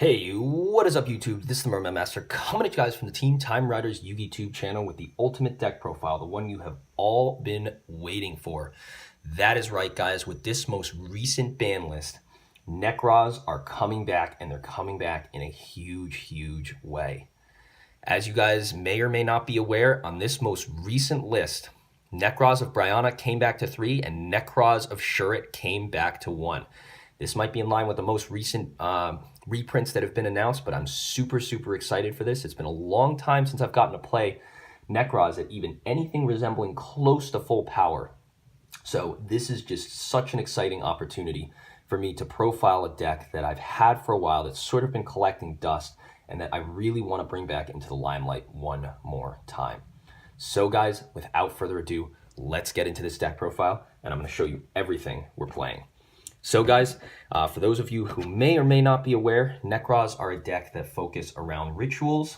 Hey, what is up YouTube? This is the Merman Master coming at you guys from the Team Time Riders Yugi tube channel with the ultimate deck profile, the one you have all been waiting for. That is right, guys. With this most recent ban list, Nekroz are coming back, and they're coming back in a huge way. As you guys may or may not be aware, on this most recent list, Nekroz of Bryanna came back to 3, and Nekroz of Shurit came back to 1. This might be in line with the most recent reprints that have been announced, but I'm super excited for this. It's been a long time since I've gotten to play Nekroz at even anything resembling close to full power. So this is just such an exciting opportunity for me to profile a deck that I've had for a while that's sort of been collecting dust and that I really want to bring back into the limelight one more time. So guys, without further ado, let's get into this deck profile, and I'm going to show you everything we're playing. So guys, for those of you who may or may not be aware, Nekroz are a deck that focus around rituals,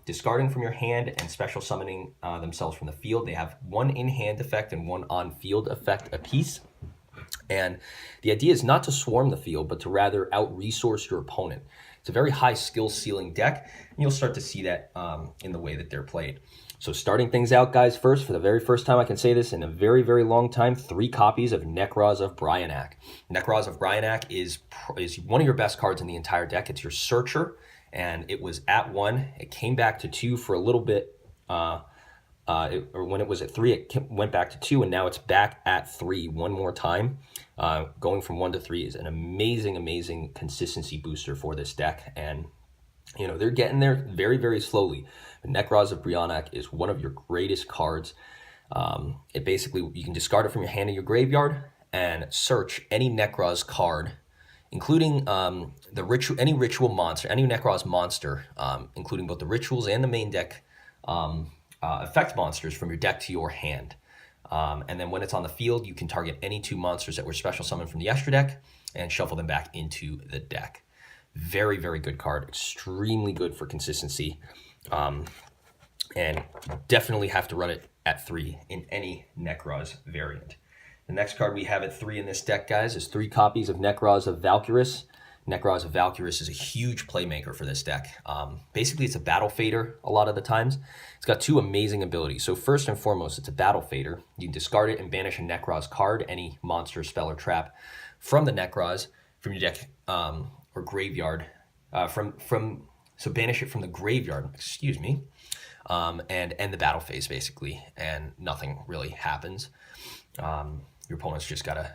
discarding from your hand and special summoning themselves from the field. They have one in-hand effect and one on-field effect apiece. And the idea is not to swarm the field, but to rather out-resource your opponent. It's a very high skill ceiling deck, and you'll start to see that in the way that they're played. So starting things out, guys, first, for the very first time I can say this in a very long time, 3 copies of Nekroz of Bryanna. Nekroz of Bryanna is one of your best cards in the entire deck. It's your searcher, and it was at 1. It came back to 2 for a little bit, or when it was at 3, it went back to 2, and now it's back at 3 one more time. Going from 1 to 3 is an amazing consistency booster for this deck, and you know, they're getting there very slowly. But Nekroz of Bryanna is one of your greatest cards. It basically, you can discard it from your hand to your graveyard and search any Nekroz card, including any ritual monster, any Nekroz monster, including both the rituals and the main deck effect monsters from your deck to your hand. And then when it's on the field, you can target any 2 monsters that were special summoned from the extra deck and shuffle them back into the deck. Very good card, extremely good for consistency, and definitely have to run it at 3 in any Nekroz variant. The next card we have at 3 in this deck, guys, is 3 copies of Nekroz of Valkyrus. Nekroz of Valkyrus is a huge playmaker for this deck. Basically, it's a battle fader a lot of the times. It's got 2 amazing abilities. So first and foremost, it's a battle fader. You can discard it and banish a Nekroz card, any monster, spell, or trap from the Nekroz, from your deck or graveyard. So banish it from the graveyard, excuse me, and end the battle phase, basically, and nothing really happens. Your opponent's just got to,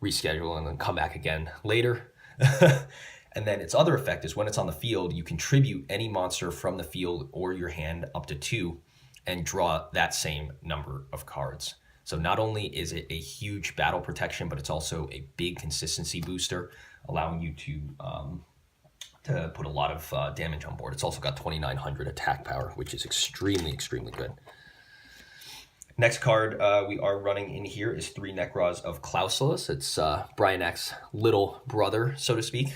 reschedule and then come back again later. And then its other effect is when it's on the field, you contribute any monster from the field or your hand up to 2 and draw that same number of cards. So not only is it a huge battle protection, but it's also a big consistency booster, allowing you to put a lot of damage on board. It's also got 2,900 attack power, which is extremely good. Next card we are running in here is 3 Nekroz of Clausulus. It's Bryanna's little brother, so to speak.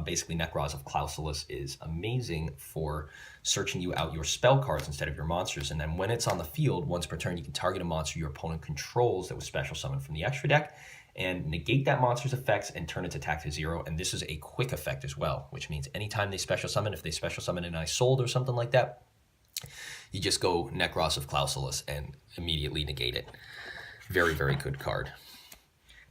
Basically, Nekroz of Clausulus is amazing for searching you out your spell cards instead of your monsters. And then when it's on the field, once per turn, you can target a monster your opponent controls that was special summoned from the extra deck and negate that monster's effects and turn its attack to 0. And this is a quick effect as well, which means anytime they special summon, if they special summon an Isolde or something like that, you just go Nekroz of Clausulus and immediately negate it. Very good card.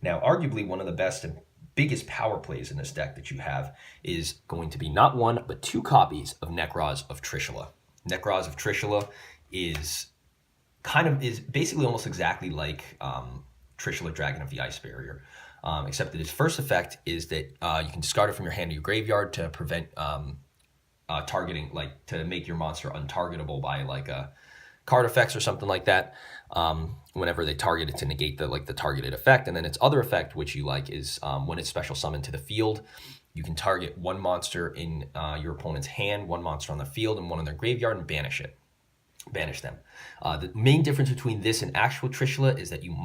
Now, arguably one of the best and biggest power plays in this deck that you have is going to be not 1, but 2 copies of Nekroz of Trishula. Nekroz of Trishula is basically almost exactly like Trishula Dragon of the Ice Barrier, except that its first effect is that you can discard it from your hand to your graveyard to prevent targeting, like to make your monster untargetable by like card effects or something like that. Whenever they target it, to negate the targeted effect. And then its other effect, which you like, is when it's special summoned to the field, you can target 1 monster in your opponent's hand, 1 monster on the field, and 1 in their graveyard, and banish them. The main difference between this and actual Trishula is that your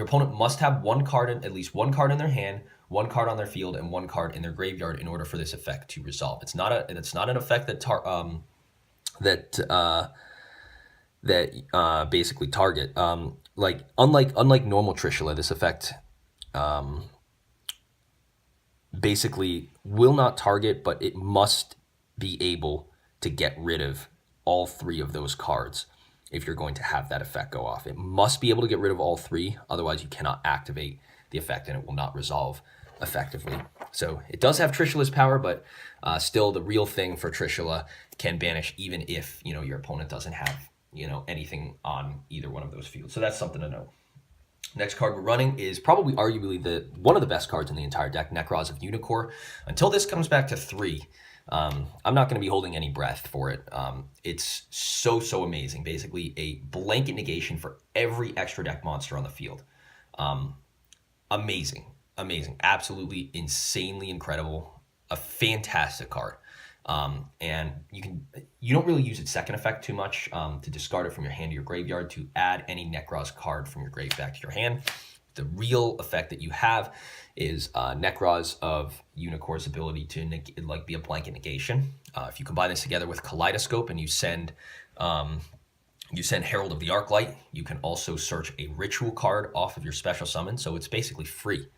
opponent must have at least one card in their hand, 1 card on their field, and 1 card in their graveyard in order for this effect to resolve. It's not an effect that basically target. Unlike normal Trishula, this effect basically will not target, but it must be able to get rid of all 3 of those cards if you're going to have that effect go off. It must be able to get rid of all 3, otherwise you cannot activate the effect and it will not resolve effectively. So it does have Trishula's power, but still the real thing for Trishula can banish even if, your opponent doesn't have, anything on either one of those fields. So that's something to know. Next card we're running is probably arguably one of the best cards in the entire deck, Necroz of Unicorn. Until this comes back to 3, I'm not going to be holding any breath for it. It's so amazing. Basically a blanket negation for every extra deck monster on the field. Amazing, absolutely insanely incredible. A fantastic card. And you don't really use its second effect too much to discard it from your hand to your graveyard to add any Necroz card from your grave back to your hand. The real effect that you have is Necroz of Unicorn's ability to be a blanket negation. If you combine this together with Kaleidoscope and you send Herald of the Arclight, you can also search a ritual card off of your special summon, so it's basically free.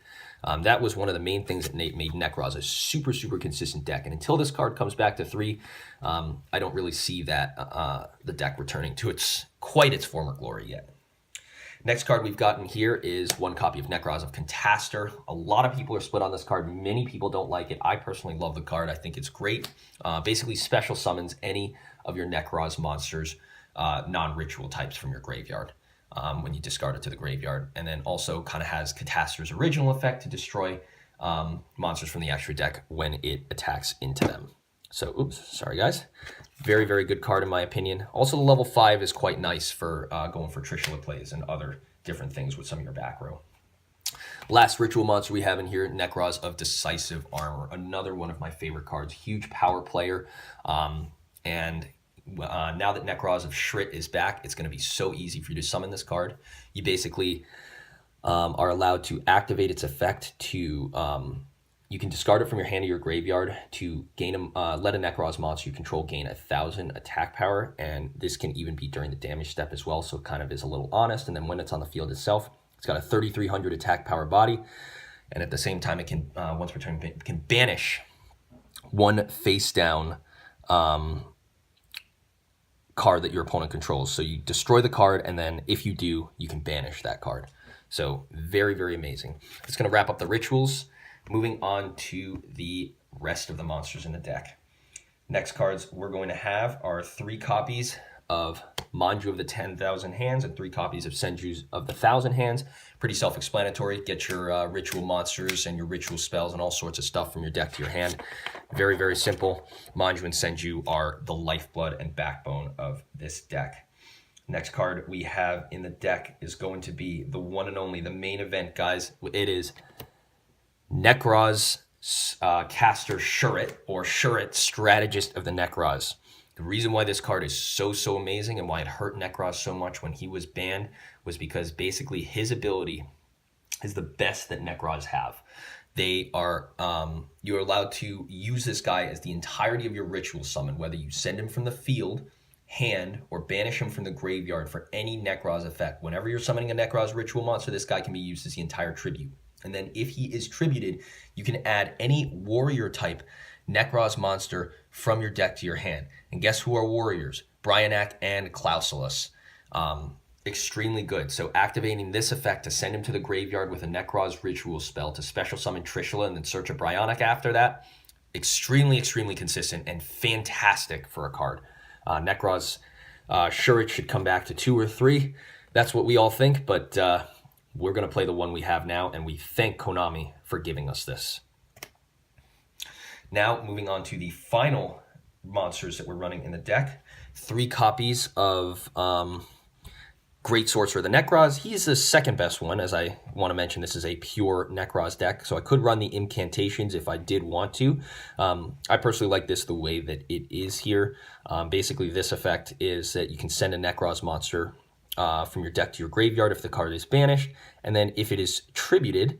That was one of the main things that made Necroz a super consistent deck. And until this card comes back to 3, I don't really see that the deck returning to its former glory yet. Next card we've gotten here is 1 copy of Necroz of Contaster. A lot of people are split on this card. Many people don't like it. I personally love the card. I think it's great. Basically special summons any of your Necroz monsters, non-ritual types from your graveyard. When you discard it to the graveyard, and then also kind of has Cataster's original effect to destroy monsters from the extra deck when it attacks into them. So, oops, sorry guys. Very good card in my opinion. Also, the level 5 is quite nice for going for Trishula plays and other different things with some of your back row. Last ritual monster we have in here, Necroz of Decisive Armor. Another one of my favorite cards. Huge power player, and now that Necroz of Shrit is back, it's going to be so easy for you to summon this card. You basically are allowed to activate its effect to, you can discard it from your hand to your graveyard to gain let a Necroz monster you control gain 1,000 attack power, and this can even be during the damage step as well, so it kind of is a little honest. And then when it's on the field itself, it's got a 3,300 attack power body, and at the same time it can, once per turn, it can banish 1 face down card that your opponent controls. So you destroy the card, and then if you do, you can banish that card. So very amazing. It's going to wrap up the rituals. Moving on to the rest of the monsters in the deck. Next cards we're going to have are 3 copies of Manju of the 10,000 Hands and 3 copies of Senju of the 1,000 Hands. Pretty self-explanatory. Get your ritual monsters and your ritual spells and all sorts of stuff from your deck to your hand. Very simple. Manju and Senju are the lifeblood and backbone of this deck. Next card we have in the deck is going to be the one and only, the main event, guys. It is Necroz Caster Shurit, or Shurit, Strategist of the Necroz. The reason why this card is so amazing and why it hurt Necroz so much when he was banned was because basically his ability is the best that Necroz have. They are, you're allowed to use this guy as the entirety of your ritual summon, whether you send him from the field, hand, or banish him from the graveyard for any Necroz effect. Whenever you're summoning a Necroz ritual monster, this guy can be used as the entire tribute. And then if he is tributed, you can add any warrior type Necroz monster from your deck to your hand. And guess who are warriors? Bryanak and Clausulus. Extremely good. So activating this effect to send him to the graveyard with a Necroz ritual spell to special summon Trishula and then search a Bryanak after that. Extremely consistent and fantastic for a card. Necroz Shurit should come back to 2 or 3. That's what we all think, but we're going to play the one we have now, and we thank Konami for giving us this. Now, moving on to the final monsters that we're running in the deck. 3 copies of Great Sorcerer, the Necroz. He's the second best one, as I want to mention this is a pure Necroz deck, so I could run the incantations if I did want to. I personally like this the way that it is here. Basically, this effect is that you can send a Necroz monster from your deck to your graveyard if the card is banished, and then if it is tributed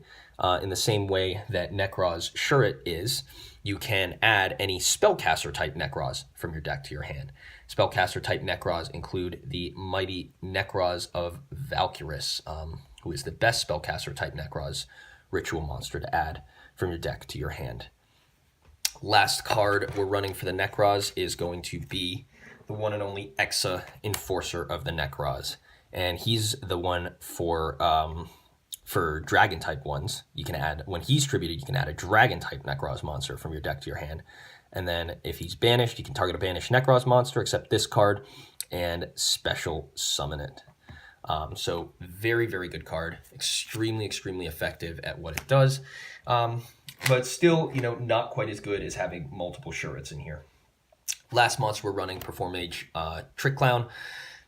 in the same way that Necroz Shurit is, you can add any spellcaster type Necroz from your deck to your hand. Spellcaster type Necroz include the mighty Necroz of Valkyrus, who is the best spellcaster type Necroz ritual monster to add from your deck to your hand. Last card we're running for the Necros is going to be the one and only Exa, Enforcer of the Necros. And he's the one for dragon type ones. You can add, when he's tributed, you can add a dragon type Necros monster from your deck to your hand. And then if he's banished, you can target a banished Necros monster, except this card, and special summon it. So very, very good card. Extremely, extremely effective at what it does. But still, you know, not quite as good as having multiple Shurits in here. Last monster we're running Perform Mage Trick Clown.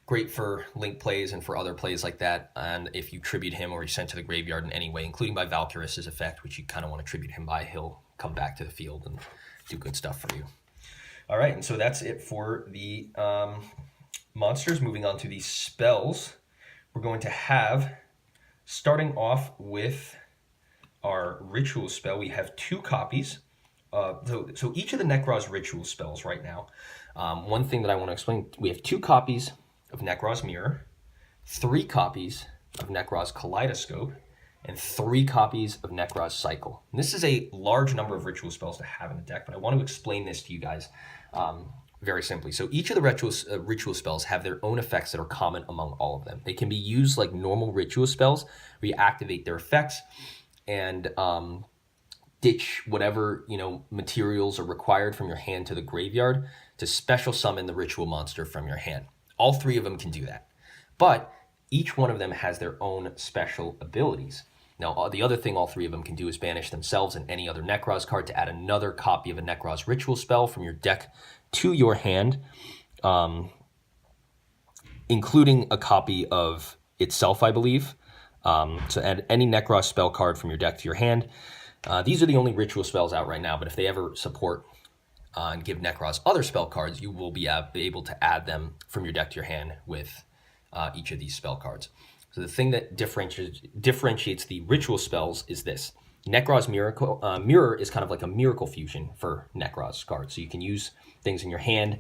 Great for link plays and for other plays like that. And if you tribute him or you send to the graveyard in any way, including by Valkyrie's effect, which you kind of want to tribute him by, he'll come back to the field and do good stuff for you. All right, and so that's it for the monsters. Moving on to the spells, we're going to have, starting off with our ritual spell, we have 2 copies. So each of the Necros ritual spells right now, one thing that I want to explain, we have 2 copies of Necros Mirror, 3 copies of Necros Kaleidoscope, and 3 copies of Necros Cycle. And this is a large number of ritual spells to have in the deck, but I want to explain this to you guys very simply. So each of the ritual spells have their own effects that are common among all of them. They can be used like normal ritual spells, where you activate their effects and ditch whatever, you know, materials are required from your hand to the graveyard to special summon the ritual monster from your hand. All 3 of them can do that, but each one of them has their own special abilities. Now, the other thing all 3 of them can do is banish themselves and any other Necros card to add another copy of a Necros ritual spell from your deck to your hand, including a copy of itself, I believe. So add any Necros spell card from your deck to your hand. These are the only ritual spells out right now, but if they ever support and give Necros other spell cards, you will be able to add them from your deck to your hand with each of these spell cards. So the thing that differentiates the ritual spells is this. Necros Mirror is kind of like a miracle fusion for Necros cards. So you can use things in your hand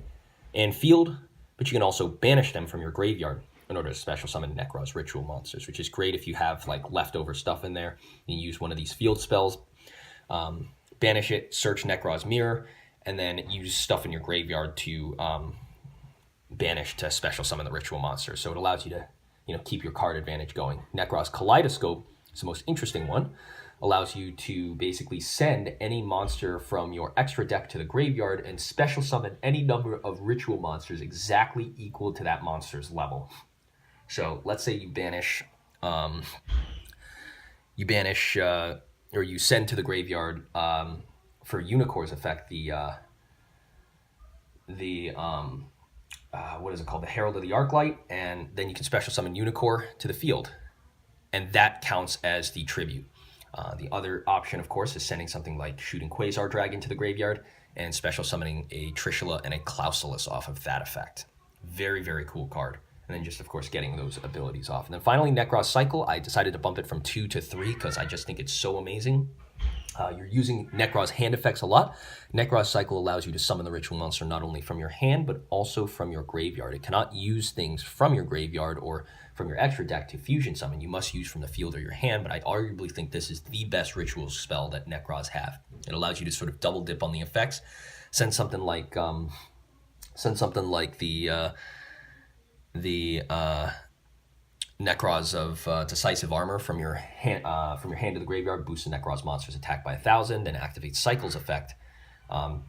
and field, but you can also banish them from your graveyard in order to special summon Necros ritual monsters, which is great if you have like leftover stuff in there. You use one of these field spells, banish it, search Necros Mirror, and then use stuff in your graveyard to banish to special summon the ritual monster. So it allows you to, you know, keep your card advantage going. Necros Kaleidoscope is the most interesting one. Allows you to basically send any monster from your extra deck to the graveyard and special summon any number of ritual monsters exactly equal to that monster's level. So let's say you banish, or you send to the graveyard for Unicor's effect what is it called? The Herald of the Arclight, and then you can special summon Unicorn to the field, and that counts as the tribute. The other option, of course, is sending something like shooting Quasar Dragon to the graveyard and special summoning a Trishula and a Clausulus off of that effect. Very, very cool card. And then just, of course, getting those abilities off. And then finally, Necros Cycle. I decided to bump it from 2 to 3 because I just think it's so amazing. You're using Necros hand effects a lot. Necros Cycle allows you to summon the ritual monster not only from your hand, but also from your graveyard. It cannot use things from your graveyard or from your extra deck to fusion summon. You must use from the field or your hand, but I arguably think this is the best ritual spell that Necros have. It allows you to sort of double dip on the effects. Send something like the Necros of Decisive Armor from your hand to the graveyard, boosts the Necros monster's attack by 1,000, then activates Cycle's effect,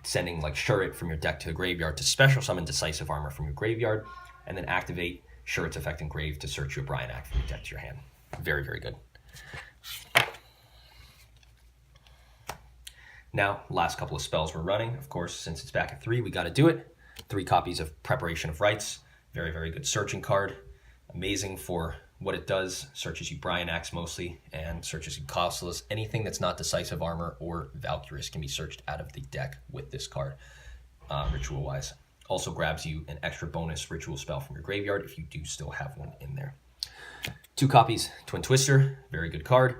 sending like Shurit from your deck to the graveyard to special summon Decisive Armor from your graveyard, and then activate Shurit's effect in grave to search your Bryanak from your deck to your hand. Very, very good. Now, last couple of spells we're running. Of course, since it's back at 3, we got to do it. 3 copies of Preparation of Rites. Very, very good searching card. Amazing for what it does. Searches you Bryanaks mostly, and searches you Clausulus. Anything that's not Decisive Armor or Valkyrie's can be searched out of the deck with this card, ritual-wise. Also grabs you an extra bonus ritual spell from your graveyard if you do still have one in there. 2 copies, Twin Twister, very good card.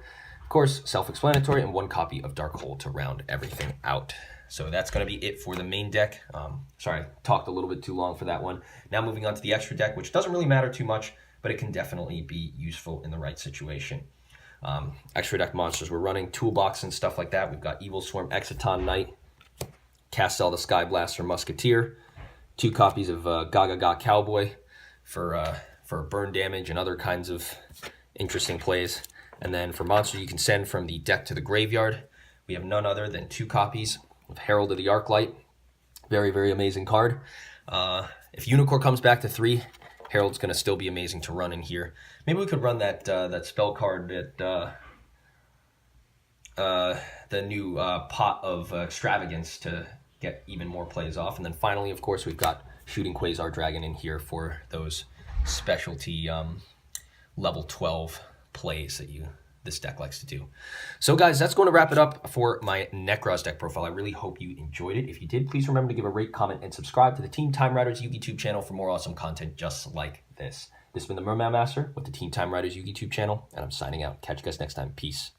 Of course, self-explanatory, and 1 copy of Dark Hole to round everything out. So that's going to be it for the main deck. Sorry, I talked a little bit too long for that one. Now moving on to the extra deck, which doesn't really matter too much, but it can definitely be useful in the right situation. Extra deck monsters we're running, toolbox and stuff like that. We've got Evil Swarm, Exciton Knight, Castel the Sky Blaster Musketeer, 2 copies of Gaga Ga Cowboy for burn damage and other kinds of interesting plays. And then for monsters you can send from the deck to the graveyard, we have none other than 2 copies of Herald of the Arclight. Very, very amazing card. If Unicorn comes back to 3, Herald's going to still be amazing to run in here. Maybe we could run that spell card at the new Pot of Extravagance to get even more plays off. And then finally, of course, we've got Shooting Quasar Dragon in here for those specialty level 12 plays that this deck likes to do. So guys, that's going to wrap it up for my Necros deck profile. I really hope you enjoyed it. If you did, please remember to give a rate, comment, and subscribe to the Team Time Riders YouTube channel for more awesome content just like this. This has been the Merman Master with the Team Time Riders YouTube channel, and I'm signing out. Catch you guys next time. Peace.